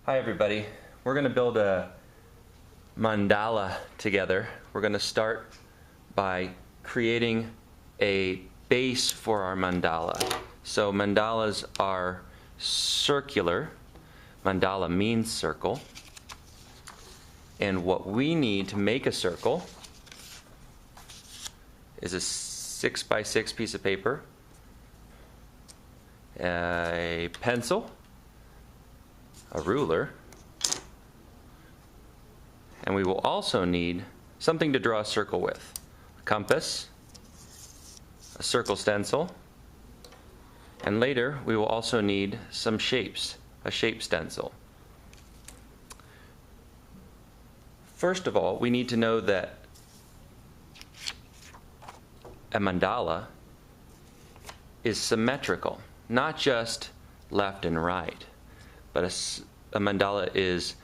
Hi everybody. We're going to build a mandala together. We're going to start by creating a base for our mandala. So mandalas are circular. Mandala means circle. And what we need to make a circle is a 6x6 piece of paper, a pencil, a ruler, and we will also need something to draw a circle with. A compass, a circle stencil, and later we will also need some shapes, a shape stencil. First of all, we need to know that a mandala is symmetrical, not just left and right, but a mandala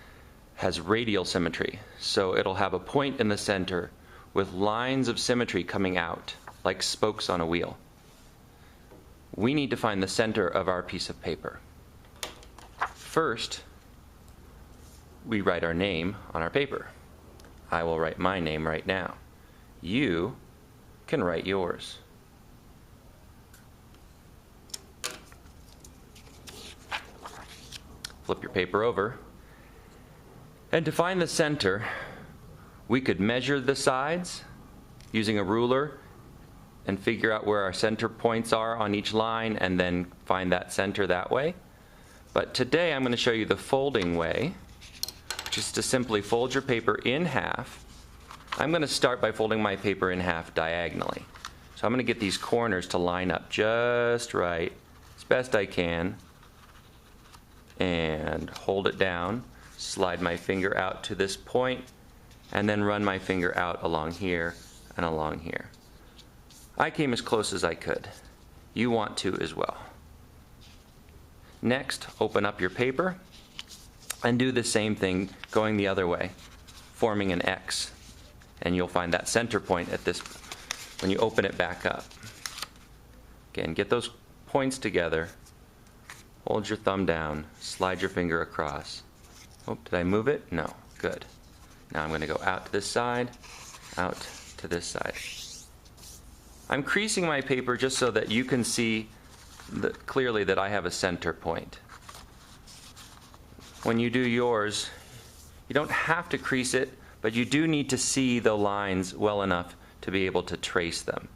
has radial symmetry. So it'll have a point in the center with lines of symmetry coming out like spokes on a wheel. We need to find the center of our piece of paper. First, we write our name on our paper. I will write my name right now. You can write yours. Flip your paper over. And to find the center, we could measure the sides using a ruler and figure out where our center points are on each line and then find that center that way. But today I'm going to show you the folding way, which is to simply fold your paper in half. I'm going to start by folding my paper in half diagonally. So I'm going to get these corners to line up just right, as best I can, and hold it down, slide my finger out to this point, and then run my finger out along here and along here. I came as close as I could. You want to as well. Next, open up your paper and do the same thing going the other way, forming an X. And you'll find that center point at this when you open it back up. Again, get those points together. Hold your thumb down, slide your finger across. Oh, did I move it? No. Good. Now I'm going to go out to this side, out to this side. I'm creasing my paper just so that you can see clearly that I have a center point. When you do yours, you don't have to crease it, but you do need to see the lines well enough to be able to trace them.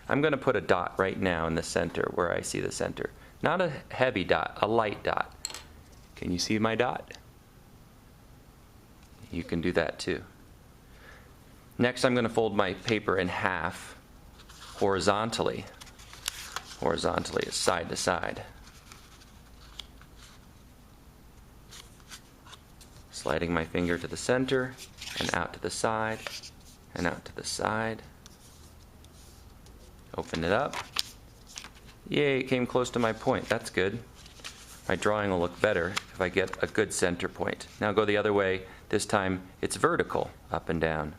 I'm going to put a dot right now in the center where I see the center. Not a heavy dot, a light dot. Can you see my dot? You can do that too. Next, I'm going to fold my paper in half horizontally. Horizontally is side to side. Sliding my finger to the center and out to the side and out to the side. Open it up. Yay, it came close to my point. That's good. My drawing will look better if I get a good center point. Now go the other way. This time it's vertical, up and down.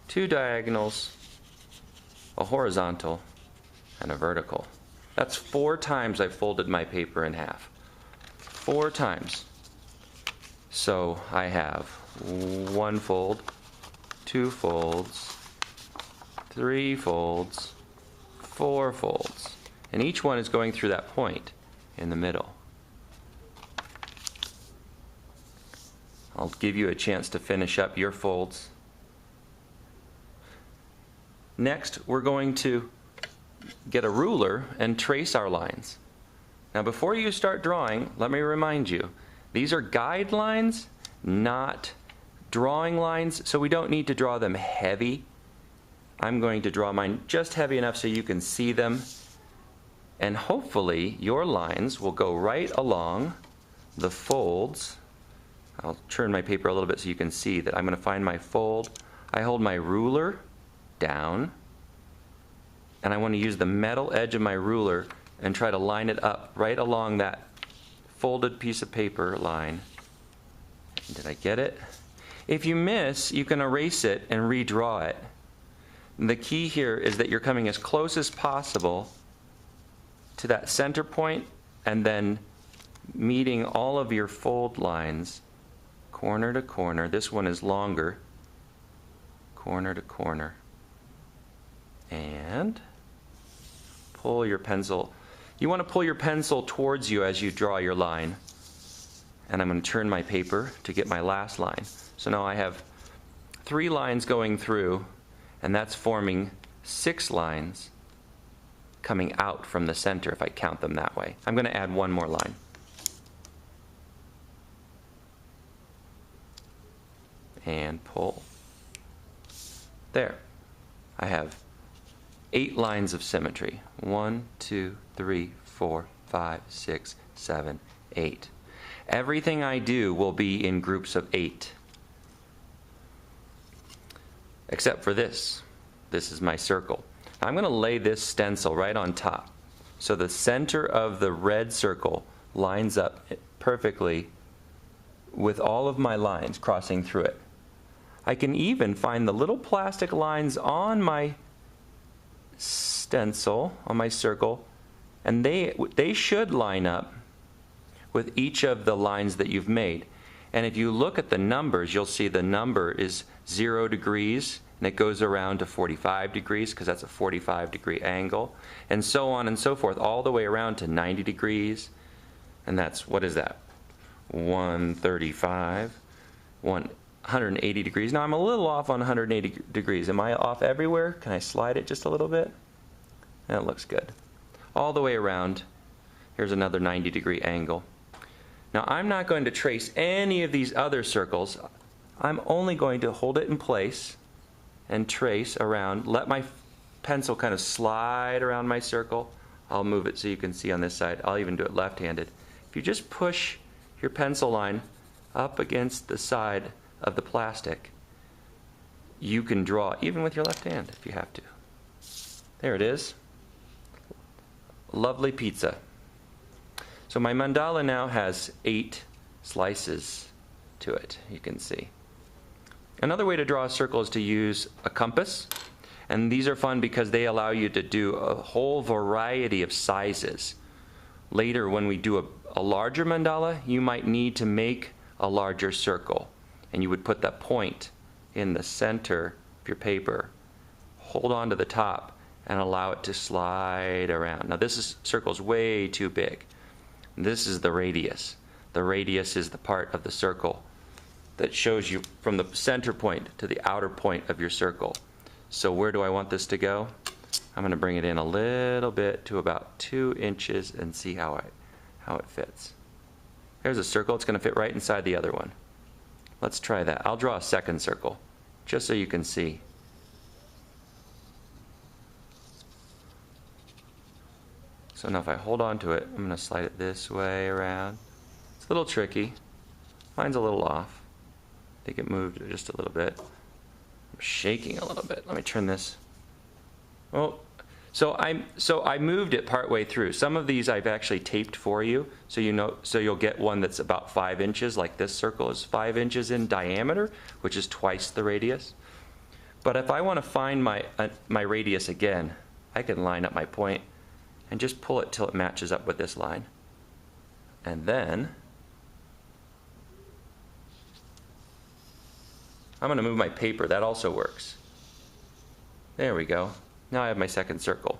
Two diagonals, a horizontal, and a vertical. That's 4 times I've folded my paper in half. 4 times. So I have 1 fold, 2 folds, 3 folds, 4 folds, and each one is going through that point in the middle. I'll give you a chance to finish up your folds. Next, we're going to get a ruler and trace our lines. Now before you start drawing, let me remind you, these are guidelines, not drawing lines, so we don't need to draw them heavy. I'm going to draw mine just heavy enough so you can see them, and hopefully your lines will go right along the folds. I'll turn my paper a little bit so you can see that I'm going to find my fold. I hold my ruler down, and I want to use the metal edge of my ruler and try to line it up right along that folded piece of paper line. Did I get it? If you miss, you can erase it and redraw it. And the key here is that you're coming as close as possible to that center point and then meeting all of your fold lines, corner to corner. This one is longer, corner to corner. And pull your pencil. You want to pull your pencil towards you as you draw your line. And I'm going to turn my paper to get my last line. So now I have 3 lines going through, and that's forming 6 lines coming out from the center if I count them that way. I'm going to add one more line. And pull. There. I have 8 lines of symmetry. 1, 2, 3, 4, 5, 6, 7, 8. Everything I do will be in groups of 8. Except for this. This is my circle. I'm going to lay this stencil right on top. So the center of the red circle lines up perfectly with all of my lines crossing through it. I can even find the little plastic lines on my stencil, on my circle, and they should line up with each of the lines that you've made. And if you look at the numbers, you'll see the number is 0 degrees, and it goes around to 45 degrees because that's a 45-degree angle, and so on and so forth, all the way around to 90 degrees. And that's, what is that? 135, 180 degrees. Now I'm a little off on 180 degrees. Am I off everywhere? Can I slide it just a little bit? That looks good. All the way around. Here's another 90-degree angle. Now I'm not going to trace any of these other circles. I'm only going to hold it in place and trace around. Let my pencil kind of slide around my circle. I'll move it so you can see on this side. I'll even do it left-handed. If you just push your pencil line up against the side of the plastic, you can draw even with your left hand if you have to. There it is. Lovely pizza. So my mandala now has 8 slices to it, you can see. Another way to draw a circle is to use a compass. And these are fun because they allow you to do a whole variety of sizes. Later, when we do a larger mandala, you might need to make a larger circle. And you would put that point in the center of your paper, hold on to the top, and allow it to slide around. Now this circle is way too big. This is the radius. The radius is the part of the circle that shows you from the center point to the outer point of your circle. So where do I want this to go? I'm going to bring it in a little bit to about 2 inches and see how it fits. There's a circle. It's going to fit right inside the other one. Let's try that. I'll draw a second circle just so you can see. So now if I hold on to it, I'm going to slide it this way around. It's a little tricky. Mine's a little off. I think it moved just a little bit. I'm shaking a little bit. Let me turn this. Oh, so I moved it partway through. Some of these I've actually taped for you, so you'll get one that's about 5 inches, like this circle is 5 inches in diameter, which is twice the radius. But if I want to find my radius again, I can line up my point and just pull it till it matches up with this line. And then I'm going to move my paper. That also works. There we go. Now I have my second circle.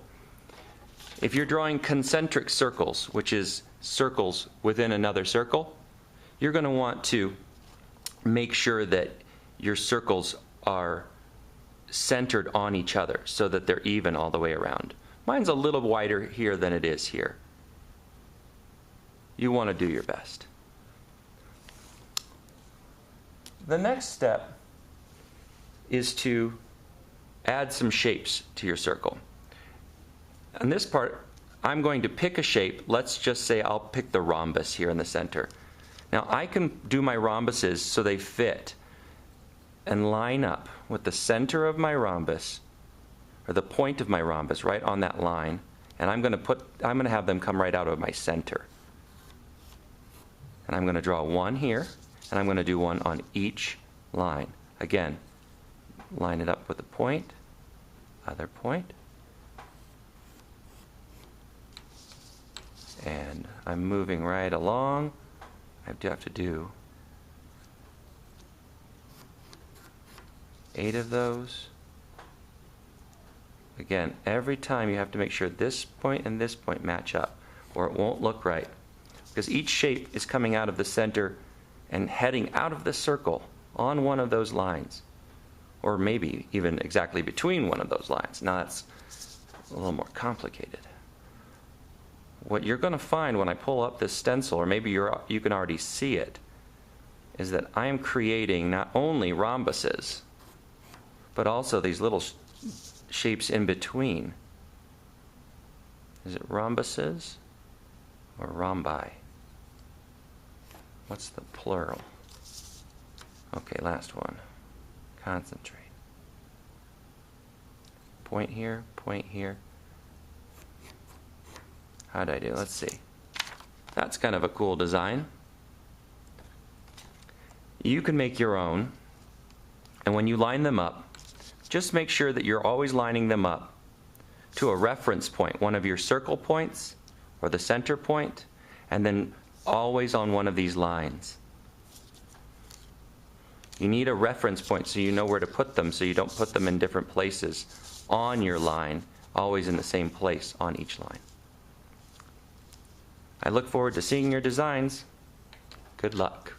If you're drawing concentric circles, which is circles within another circle, you're going to want to make sure that your circles are centered on each other so that they're even all the way around. Mine's a little wider here than it is here. You want to do your best. The next step is to add some shapes to your circle. On this part, I'm going to pick a shape. Let's just say I'll pick the rhombus here in the center. Now I can do my rhombuses so they fit and line up with the center of my rhombus, or the point of my rhombus, right on that line, and I'm going to have them come right out of my center. And I'm going to draw one here, and I'm going to do one on each line. Again, line it up with a point, other point, And I'm moving right along. I do have to do 8 of those. Again, every time you have to make sure this point and this point match up, or it won't look right. Because each shape is coming out of the center and heading out of the circle on one of those lines. Or maybe even exactly between one of those lines. Now that's a little more complicated. What you're going to find when I pull up this stencil, or maybe you can already see it, is that I am creating not only rhombuses, but also these little shapes in between. Is it rhombuses or rhombi? What's the plural? Okay, last one. Concentrate. Point here, point here. How'd I do? Let's see. That's kind of a cool design. You can make your own, and when you line them up, just make sure that you're always lining them up to a reference point, one of your circle points or the center point, and then always on one of these lines. You need a reference point so you know where to put them, so you don't put them in different places on your line, always in the same place on each line. I look forward to seeing your designs. Good luck.